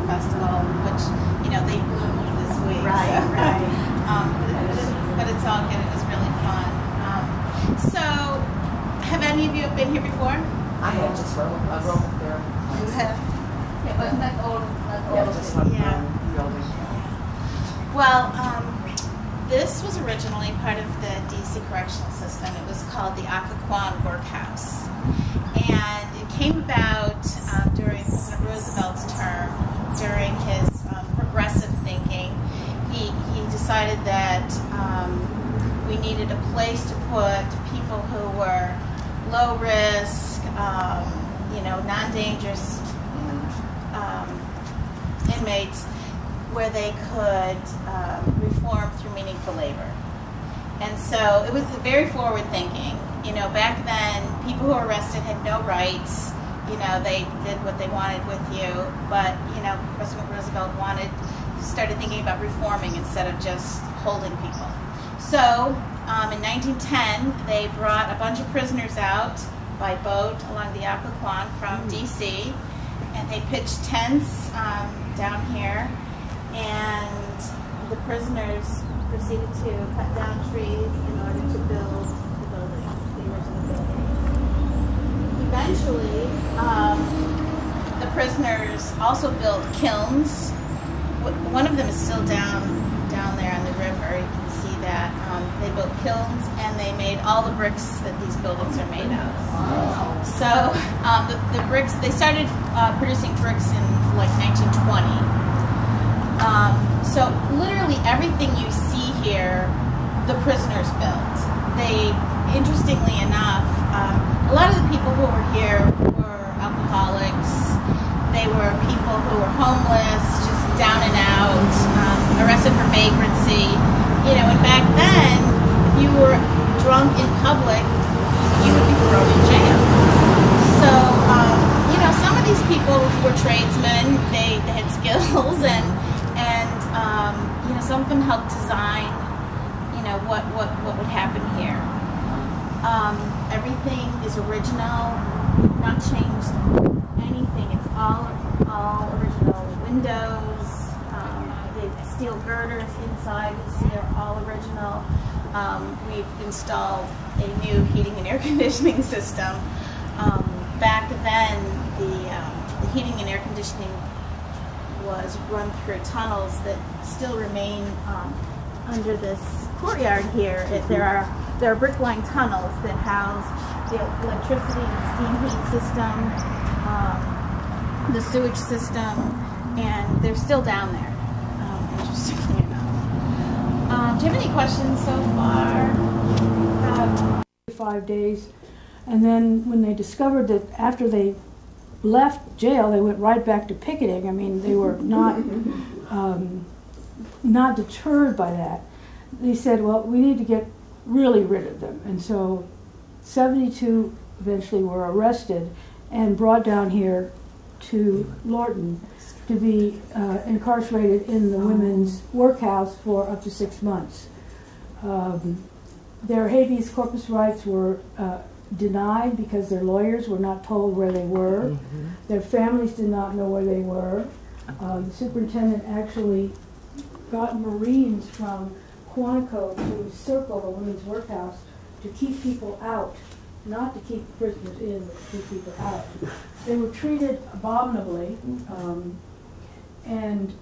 festival, which, you know, they boomed this week. Right, so. right. But it's all good. It was really fun. So, have any of you been here before? I have just rolled there. You have? Yeah, wasn't that old? Just one Yeah. building. Well, this was originally part of the DC correctional system. It was called the Lorton Workhouse. And it came about during President Roosevelt's term, during his progressive thinking. He decided that we needed a place to put people who were low risk, you know, non-dangerous inmates, where they could reform through meaningful labor. And so it was very forward thinking. You know, back then, people who were arrested had no rights. You know, they did what they wanted with you. But, you know, President Roosevelt started thinking about reforming instead of just holding people. So, in 1910, they brought a bunch of prisoners out by boat along the Occoquan from D.C., and they pitched tents down here, and the prisoners proceeded to cut down trees in order to build the buildings, the original buildings. Eventually, the prisoners also built kilns. One of them is still down there on the river. You can see that. They built kilns, and they made all the bricks that these buildings are made of. So the bricks, they started producing bricks in like 1920. So literally everything you see here, the prisoners built. They, interestingly enough, a lot of the people who were here were alcoholics. They were people who were homeless, just down and out, arrested for vagrancy. You know, and back then, if you were drunk in public, you would be thrown in jail. So, you know, some of these people were tradesmen. They had skills, and you know, some of them helped design, you know, what would happen here. Everything is original. We've not changed anything. It's all original. Windows, the steel girders inside are all original. We've installed a new heating and air conditioning system. Back then, the heating and air conditioning was run through tunnels that still remain under this courtyard here. There are brick-lined tunnels that house the electricity and steam heat system, the sewage system, and they're still down there, interestingly enough. Do you have any questions so far? 5 days, and then when they discovered that after they left jail, they went right back to picketing. I mean, they were not deterred by that. They said, well, we need to get really rid of them. And so 72 eventually were arrested and brought down here to Lorton to be incarcerated in the women's workhouse for up to 6 months. Their habeas corpus rights were denied because their lawyers were not told where they were. Their families did not know where they were. The superintendent actually got Marines from Quantico to circle the women's workhouse to keep people out, not to keep prisoners in, but to keep people out. They were treated abominably and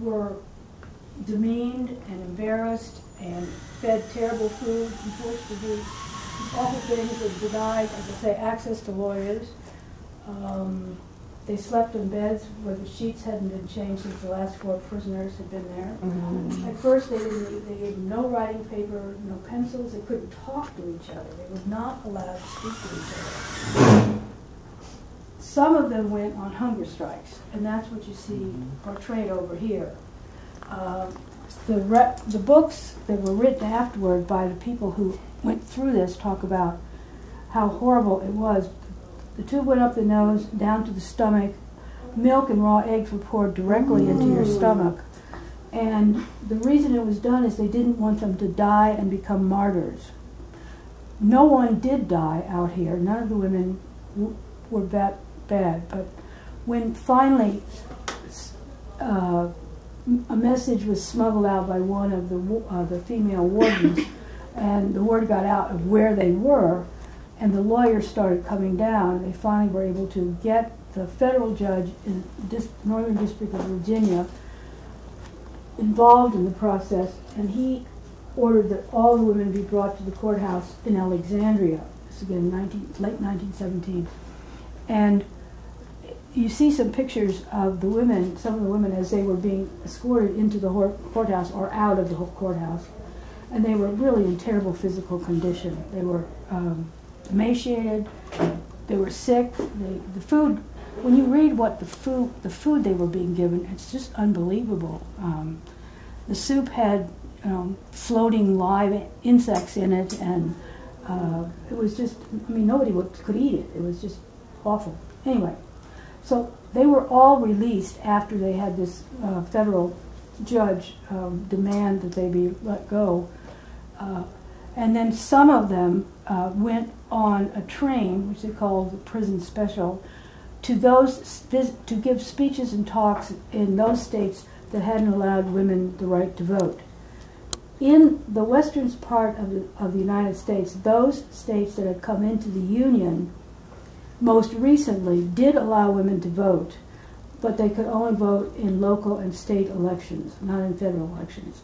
were demeaned and embarrassed and fed terrible food and forced to do awful things and denied, as I say, access to lawyers. They slept in beds where the sheets hadn't been changed since the last 4 prisoners had been there. At first, they gave them no writing paper, no pencils. They couldn't talk to each other. They were not allowed to speak to each other. Some of them went on hunger strikes, and that's what you see portrayed over here. The books that were written afterward by the people who went through this talk about how horrible it was. The tube went up the nose, down to the stomach. Milk and raw eggs were poured directly into your stomach. And the reason it was done is they didn't want them to die and become martyrs. No one did die out here. None of the women were that bad, but when finally a message was smuggled out by one of the female wardens, and the word got out of where they were, and the lawyers started coming down, they finally were able to get the federal judge in Northern District of Virginia involved in the process, and he ordered that all the women be brought to the courthouse in Alexandria. This again, late 1917. And you see some pictures of the women, some of the women, as they were being escorted into the courthouse or out of the courthouse. And they were really in terrible physical condition. They were emaciated, they were sick. The food, when you read what the food they were being given, it's just unbelievable. The soup had floating live insects in it, and it was just, I mean, nobody could eat it. It was just awful. Anyway, so they were all released after they had this federal judge demand that they be let go. And then some of them went on a train, which they called the prison special, to give speeches and talks in those states that hadn't allowed women the right to vote. In the western part of the United States, those states that had come into the Union most recently did allow women to vote, but they could only vote in local and state elections, not in federal elections.